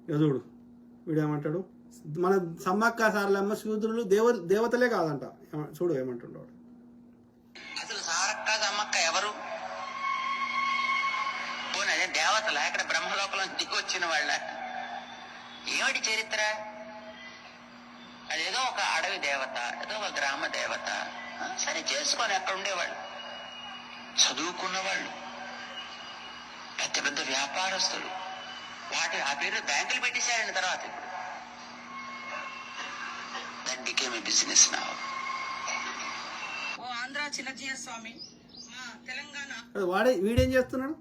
చూడు వీడేమంటాడు, మన సమ్మక్క సారలమ్మ శూద్రులు దేవతలే కాదంట. చూడు ఏమంటుండవాడు. అసలు సారక్క సమ్మక్క ఎవరు? పోనీ అదే దేవతల ఇక్కడ బ్రహ్మలోకంలో దిగొచ్చిన వాళ్ళ? ఏమిటి చరిత్ర? అదేదో ఒక అడవి దేవత, ఏదో ఒక గ్రామ దేవత. సరే చేసుకొని అక్కడ ఉండేవాళ్ళు, చదువుకున్న వాళ్ళు, పెద్ద పెద్ద వ్యాపారస్తులు. ఆ పేరు బ్యాంకులు పెట్టేశారండి. తర్వాత ఇప్పుడు that became a business now. ఓ ఆంధ్ర చిన్నజీయ స్వామి, తెలంగాణ వీడేం చేస్తున్నాడు?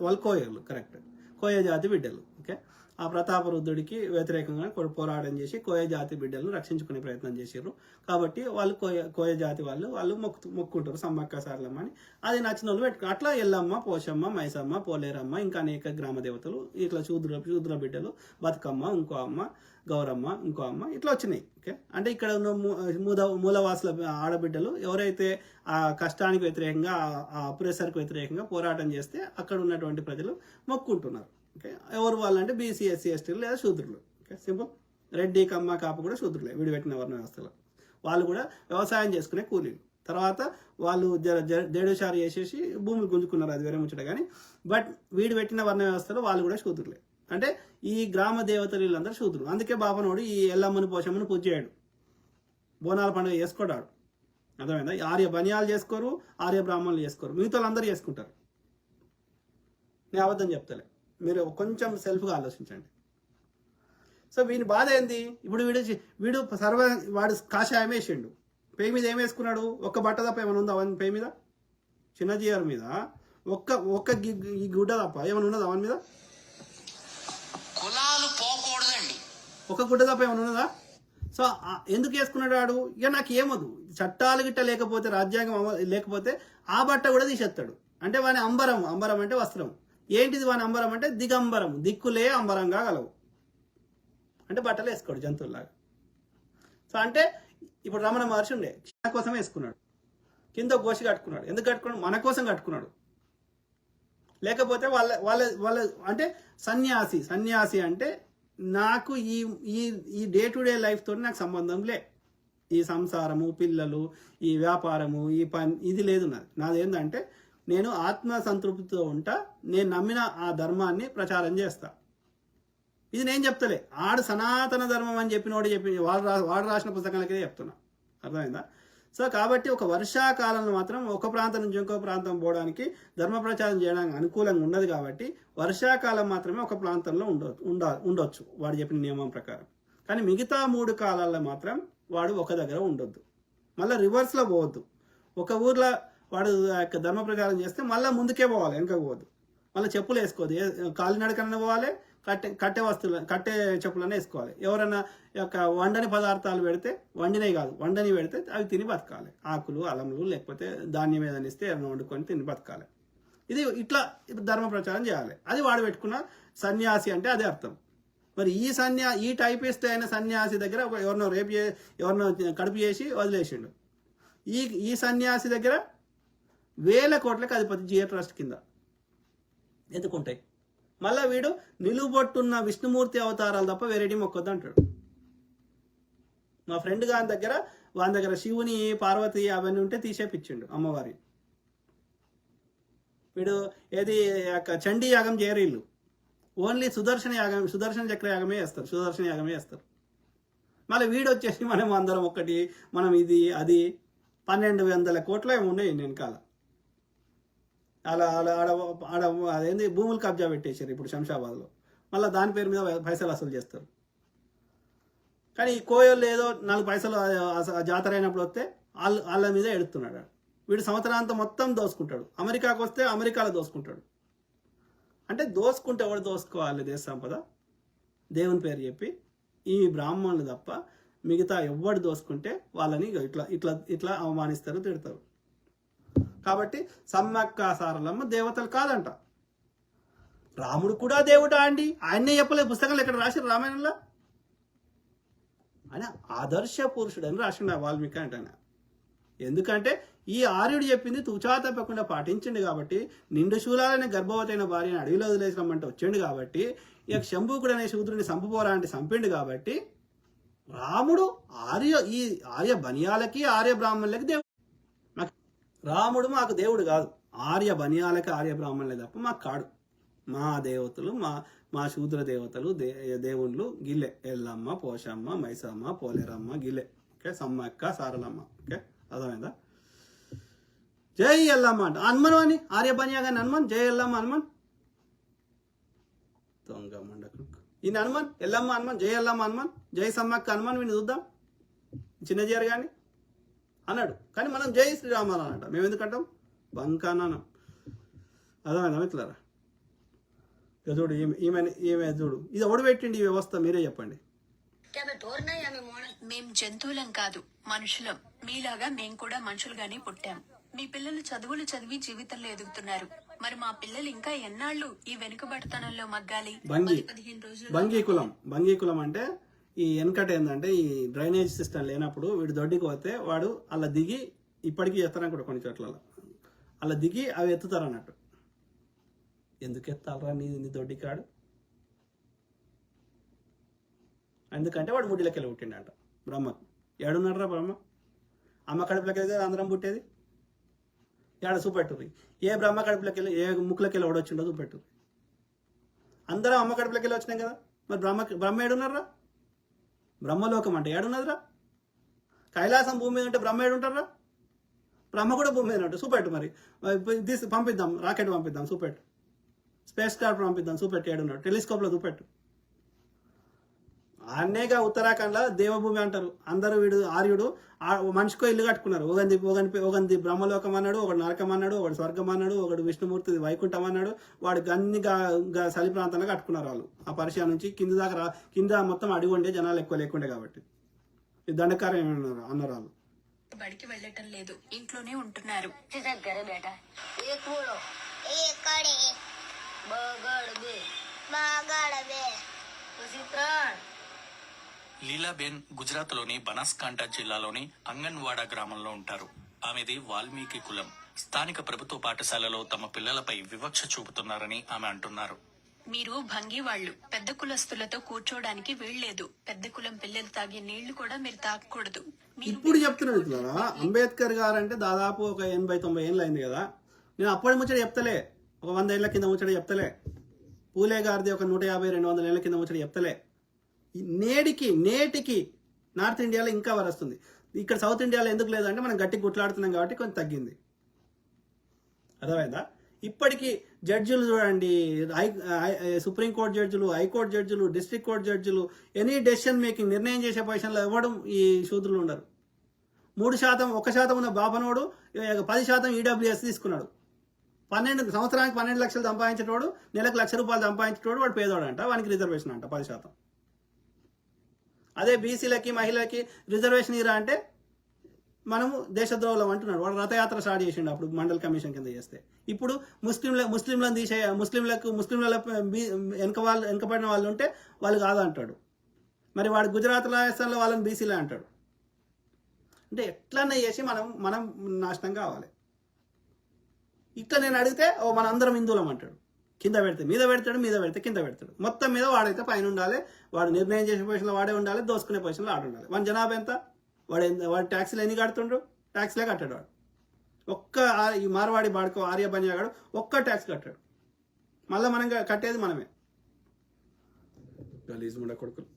వాళ్ళు కోయలు, కరెక్ట్, కోయ జాతి బిడ్డలు. ఓకే, ఆ ప్రతాపరుద్రుడికి వ్యతిరేకంగా పోరాటం చేసి కోయ జాతి బిడ్డలను రక్షించుకునే ప్రయత్నం చేశారు. కాబట్టి వాళ్ళు కోయ జాతి వాళ్ళు మొక్కుంటారు సమ్మక్క సారలమ్మ అని. అది నచ్చిన వాళ్ళు పెట్టుకో. అట్లా ఎల్లమ్మ, పోషమ్మ, మైసమ్మ, పోలేరమ్మ, ఇంకా అనేక గ్రామ దేవతలు, ఇట్లా శూద్ర బిడ్డలు, బతుకమ్మ, ఇంకో అమ్మ, గౌరమ్మ, ఇంకో అమ్మ, ఇట్లా వచ్చినాయి. ఓకే, అంటే ఇక్కడ ఉన్న మూలవాసుల ఆడబిడ్డలు ఎవరైతే ఆ కష్టానికి వ్యతిరేకంగా, ఆ అప్రెసర్కి వ్యతిరేకంగా పోరాటం చేస్తే అక్కడ ఉన్నటువంటి ప్రజలు మొక్కుంటున్నారు. ఓకే, ఎవరు వాళ్ళంటే బీసీ, ఎస్సీ, ఎస్టీలు లేదా శూద్రులు. Okay, simple. రెడ్డి, కమ్మ, కాపు కూడా శూద్రులే విడిపెట్టిన వర్ణ వ్యవస్థలో. వాళ్ళు కూడా వ్యవసాయం చేసుకునే కూలీలు. తర్వాత వాళ్ళు దేడుచారు చేసేసి భూములు గుంజుకున్నారు, అది వేరే ముచ్చట. కానీ బట్ వీడు పెట్టిన వర్ణ వ్యవస్థలో వాళ్ళు కూడా శూద్రులే. అంటే ఈ గ్రామ దేవతలు వీళ్ళందరూ శూద్రులు. అందుకే బాపనోడు ఈ ఎల్లమ్మని, పోషమ్మని పూజ చేయడు, బోనాల పండుగ చేసుకోడాడు. అర్థమైందా? ఆర్య బనియాలు చేసుకోరు, ఆర్య బ్రాహ్మణులు చేసుకోరు, మిగతా వాళ్ళందరూ చేసుకుంటారు. నేను అబద్ధం చెప్తలే, మీరు కొంచెం సెల్ఫ్గా ఆలోచించండి. సో వీని బాధ ఏంది? ఇప్పుడు వీడు వాడు కాషాయం వేసిండు, పేయి మీద ఏం వేసుకున్నాడు? ఒక్క బట్ట తప్ప ఏమైనా ఉందా అవన్నీ పేయి మీద? చిన్నజీఆర్ మీద ఒక్క ఈ గుడ్డ తప్ప ఏమైనా ఉన్నదా అవని మీద? కులాలు పోకూడదండి, ఒక గుడ్డ తప్ప ఏమైనా ఉన్నదా? సో ఎందుకు వేసుకున్నాడు వాడు? ఇక నాకు ఏమదు, చట్టాలు గిట్ట లేకపోతే, రాజ్యాంగం లేకపోతే ఆ బట్ట కూడా తీసేస్తాడు. అంటే వాని అంబరం అంటే వస్త్రం. ఏంటిది వాని అంబరం అంటే? దిగంబరం, దిక్కులే అంబరంగా గలవు. అంటే బట్టలు వేసుకోడు జంతువులాగా. సో అంటే ఇప్పుడు రమణ మహర్షి ఉండే, మన కోసం వేసుకున్నాడు, కింద గోషి కట్టుకున్నాడు. ఎందుకు కట్టుకున్నాడు? మన కోసం కట్టుకున్నాడు. లేకపోతే వాళ్ళ అంటే సన్యాసి అంటే నాకు ఈ డే టు డే లైఫ్ తోటి నాకు సంబంధం లే, ఈ సంసారము, పిల్లలు, ఈ వ్యాపారము, ఈ పని, ఇది లేదు నాది ఏంటంటే నేను ఆత్మ సంతృప్తితో ఉంటా, నేను నమ్మిన ఆ ధర్మాన్ని ప్రచారం చేస్తా. ఇది నేను చెప్తలే, ఆడు సనాతన ధర్మం అని వాడు రాసిన పుస్తకాలకే చెప్తున్నా. అర్థమైందా? సో కాబట్టి ఒక వర్షాకాలంలో మాత్రం ఒక ప్రాంతం నుంచి ఇంకో ప్రాంతం పోవడానికి, ధర్మ ప్రచారం చేయడానికి అనుకూలంగా ఉండదు. కాబట్టి వర్షాకాలం మాత్రమే ఒక ప్రాంతంలో ఉండొచ్చు వాడు చెప్పిన నియమం ప్రకారం. కానీ మిగతా 3 కాలాల్లో మాత్రం వాడు ఒక దగ్గర ఉండొద్దు. మళ్ళీ రివర్స్లో పోవద్దు. ఒక ఊర్లో వాడు ధర్మ ప్రచారం చేస్తే మళ్ళీ ముందుకే పోవాలి, వెనక పోవద్దు. మళ్ళీ చెప్పులు వేసుకోవద్దు, కాలినడకన్నా పోవాలి, కట్టే చెప్పులనే వేసుకోవాలి. ఎవరైనా వండని పదార్థాలు పెడితే, వండని పెడితే అవి తిని బతకాలి. ఆకులు, అలములు, లేకపోతే ధాన్యం ఏదైనా ఇస్తే ఏమైనా వండుకొని తిని బతకాలి. ఇది ఇట్లా ధర్మ ప్రచారం చేయాలి. అది వాడు పెట్టుకున్న సన్యాసి అంటే అదే అర్థం. మరి ఈ టైపిస్ట్ అయిన సన్యాసి దగ్గర ఎవరినో ఎవరినో కడుపు చేసి వదిలేసిండు. ఈ సన్యాసి దగ్గర 1000 కోట్లకు అధిపతి జియో ట్రస్ట్ కింద ఎందుకుంటాయి? మళ్ళీ వీడు నిలువబొట్టున్న విష్ణుమూర్తి అవతారాలు తప్ప వేరేటి మొక్కొద్దు అంటాడు. మా ఫ్రెండ్ వాని దగ్గర శివుని, పార్వతి అవన్నీ ఉంటే తీసేపిచ్చిండు అమ్మవారి. వీడు ఏది చండీ యాగం చేయరు వీళ్ళు, ఓన్లీ సుదర్శన చక్ర యాగమే చేస్తారు, సుదర్శన యాగమే చేస్తారు. మళ్ళీ వీడు వచ్చేసి మనం అందరం ఒక్కటి, మనం ఇది అది 1200 కోట్లు ఏమి ఉన్నాయి వెనకాల. అలా అదేంది భూములు కబ్జా పెట్టేశారు ఇప్పుడు శంషాబాద్లో. మళ్ళీ దాని పేరు మీద పైసలు వసూలు చేస్తారు. కానీ ఈ కోయోళ్ళు ఏదో 4 పైసలు జాతర అయినప్పుడు వస్తే వాళ్ళ మీద ఎడుతున్నాడు. వీడు సంవత్సరాంతం మొత్తం దోసుకుంటాడు. అమెరికాకు వస్తే అమెరికాలో దోసుకుంటాడు. అంటే దోసుకుంటే ఎవడు దోసుకోవాలి దేశ సంపద? దేవుని పేరు చెప్పి ఈ బ్రాహ్మణులు తప్ప మిగతా ఎవడు దోసుకుంటే వాళ్ళని ఇట్లా అవమానిస్తారు, తిడతారు. కాబట్టి సమ్మక్క సారలమ్మ దేవతలు కాదంట. రాముడు కూడా దేవుడా అండి? ఆయన్నే చెప్పలేదు, పుస్తకాలు ఎక్కడ రాశారు రామాయణంలో? ఆయన ఆదర్శ పురుషుడు అని రాసిండు వాల్మీకి అంటే. ఎందుకంటే ఈ ఆర్యుడు చెప్పింది తుచా తప్పకుండా పాటించిండు కాబట్టి నిండు శూలాలనే గర్భవతైన భార్యని అడవిలో వదిలేసిరమ్మంటే వచ్చిండు కాబట్టి ఇక శంభూకుడు అనే శూద్రుని సంపుపోరా అంటే చంపిండు కాబట్టి రాముడు ఈ ఆర్య బనియాలకి ఆర్య బ్రాహ్మణులకి దేవుడు. రాముడు మాకు దేవుడు కాదు, ఆర్య బనియాలకి ఆర్య బ్రాహ్మణులే తప్ప మాకు కాడు. మా దేవతలు మా శూద్ర దేవతలు దేవుళ్ళు గిల్లె, ఎల్లమ్మ, పోషమ్మ, మైసమ్మ, పోలేరమ్మ, గిల్లె. ఓకే, సమ్మక్క, సారలమ్మ. ఓకే, అర్థమైందా? జై ఎల్లమ్మ అంట హనుమను అని ఆర్య బనియాగాని హనుమన్, జై ఎల్లమ్మ హనుమన్. దొంగ మండకు ఈయన హనుమన్, ఎల్లమ్మ హనుమన్, జై ఎల్లమ్మ హనుమన్, జై సమ్మక్క హనుమన్. వీని చూద్దాం చిన్నజీఆర్ గాని అన్నాడు. కానీ మనం జై శ్రీరామ అని అంటాం. మేము ఎందుకంటాం? బంకానం. అర్థమైందా మిత్రులారా? చూడు ఈమె చూడు, ఇది ఎవడు పెట్టిండి ఈ వ్యవస్థ? మీరే చెప్పండి. మేం జంతువులం కాదు, మనుషులం. మీలాగా మేం కూడా మనుషులుగానే పుట్టాం. మీ పిల్లలు చదువులు చదివి జీవితంలో ఎదుగుతున్నారు. మరి మా పిల్లలు ఇంకా ఎన్నాళ్ళు ఈ వెనుకబడతనంలో మగ్గాలి? 15 రోజులు. బంగీకులం అంటే ఈ వెనకట ఏంటంటే ఈ డ్రైనేజ్ సిస్టమ్ లేనప్పుడు వీడు దొడ్డికి పోతే వాడు అలా దిగి, ఇప్పటికీ చేస్తారని కూడా కొన్ని చోట్ల అలా దిగి అవి ఎత్తుతారు అన్నట్టు. ఎందుకు ఎత్తాలరా నీ దొడ్డికాడు? ఎందుకంటే వాడు ముడ్డిలోకి వెళ్ళి పుట్టిండంట బ్రహ్మకు. ఏడున్నారా బ్రహ్మ? అమ్మ కడుపులోకి వెళ్తే అందరం పుట్టేది. ఏడ చూపెట్టు, ఏ బ్రహ్మ కడుపులోకి వెళ్ళి ఏ ముక్కులోకి వెళ్ళి ఓడొచ్చిండో చూపెట్టు. అందరం అమ్మ కడుపులోకి వెళ్ళి వచ్చినాం కదా, మరి బ్రహ్మ ఏడున్నారా? బ్రహ్మలోకం అంటే ఏడున్నదిరా? కైలాసం భూమి మీద ఉంటే బ్రహ్మ ఏడుంటారా? బ్రహ్మ కూడా భూమి మీద ఉంటాడు. చూపెట్టు. మరి పంపిద్దాం, రాకెట్ పంపిద్దాం, చూపెట్టు. స్పేస్ క్రాఫ్ట్ పంపిద్దాం, చూపెట్టు ఏడున్నాడు. టెలిస్కోప్లో చూపెట్టు. అనేగా ఉత్తరాఖండ్లో దేవభూమి అంటారు అందరూ. వీడు ఆర్యుడు మనిషికో ఇల్లు కట్టుకున్నారు. ఒకంది బ్రహ్మలోకం అన్నాడు, ఒకడు నరకం అన్నాడు, ఒకడు స్వర్గం అన్నాడు, ఒకడు విష్ణుమూర్తి వైకుంఠం అన్నాడు. వాడు అన్ని చలి ప్రాంతంలో కట్టుకున్నారు వాళ్ళు. ఆ పరిచయం నుంచి కింద దాకా కింద మొత్తం అడిగి ఉండే జనాలు ఎక్కువ లేకుండే కాబట్టి దండకారం అన్నారు వాళ్ళు. బడికి వెళ్ళటం లేదు, ఇంట్లోనే ఉంటున్నారు. లీలాబేన్ గుజరాత్లోని బనాస్కాంఠ జిల్లాలోని అంగన్వాడా గ్రామంలో ఉంటారు. ఆమెది వాల్మీకి కులం. స్థానిక ప్రభుత్వ పాఠశాలలో తమ పిల్లలపై వివక్ష చూపుతున్నారని ఆమె అంటున్నారు. మీరు భంగి వాళ్ళు, పెద్ద కులస్తులతో కూర్చోడానికి వీల్లేదు. పెద్ద కులం పిల్లలు తాగే నీళ్లు కూడా మీరు తాగకూడదు. ఇప్పుడు చెప్తున్నాడు ఇట్లా. అంబేద్కర్ గారు అంటే దాదాపు ఒక 80-90 ఏళ్ళు అయింది కదా. నేను అప్పటి ముచ్చట చెప్తలే, ఒక 100 ఏళ్ల కింద ముచ్చట చెప్తలే. పూలే గారిది ఒక 150-200 ఏళ్ల కింద ముచ్చట చెప్తలే. నేటికి నార్త్ ఇండియాలో ఇంకా వరస్తుంది. ఇక్కడ సౌత్ ఇండియాలో ఎందుకు లేదంటే మనం గట్టి గుట్లాడుతున్నాం కాబట్టి కొంచెం తగ్గింది. అర్థమైందా? ఇప్పటికీ జడ్జిలు చూడండి, సుప్రీంకోర్టు జడ్జిలు, హైకోర్టు జడ్జిలు, డిస్ట్రిక్ట్ కోర్టు జడ్జిలు, ఎనీ డెసిషన్ మేకింగ్ నిర్ణయం చేసే పొజిషన్లో ఇవ్వడం ఈ శూద్రులు ఉండరు. 3%, 1% ఉన్న బాపనోడు 10% ఈడబ్ల్యూఎస్ తీసుకున్నాడు. 12 సంవత్సరానికి 12 లక్షలు సంపాదించేటోడు, నెలకు ₹1,00,000 సంపాదించేటోడు వాడు పేదోడు అంట. వానికి రిజర్వేషన్ అంట 10%. అదే బీసీలకి మహిళలకి రిజర్వేషన్ ఇరా అంటే మనము దేశద్రోహులం అంటున్నాడు. వాడు రథయాత్ర స్టార్ట్ చేసిండు అప్పుడు మండల్ కమిషన్ కింద చేస్తే. ఇప్పుడు ముస్లింలను తీసే ముస్లింల వెనకబడిన వాళ్ళు ఉంటే వాళ్ళు కాదు అంటాడు. మరి వాడు గుజరాత్ రాజస్థాన్లో వాళ్ళని బీసీలే అంటాడు. అంటే ఎట్లన్నా చేసి మనం నాశనం కావాలి. ఇట్లా నేను అడిగితే మన అందరం హిందువులం అంటాడు. కింద పెడితే మీద పెడతాడు, మీద పెడితే కింద పెడతాడు. మొత్తం మీద వాడైతే పైన ఉండాలి. వాడు నిర్ణయం చేసే పొజిషన్లో వాడే ఉండాలి, దోసుకునే పొజిషన్లో ఆడు ఉండాలి. మన జనాభా ఎంత? వాడు ట్యాక్సీలు ఎన్ని కడుతుండ్రు? ట్యాక్సీలే కట్టాడు వాడు. ఈ మార్వాడి బాడుకో ఆర్య బనియాగాడు ఒక్క ట్యాక్స్ కట్టాడు. మళ్ళీ మనం కట్టేది మనమే. గలీజ్ ముండ కొడుకులు.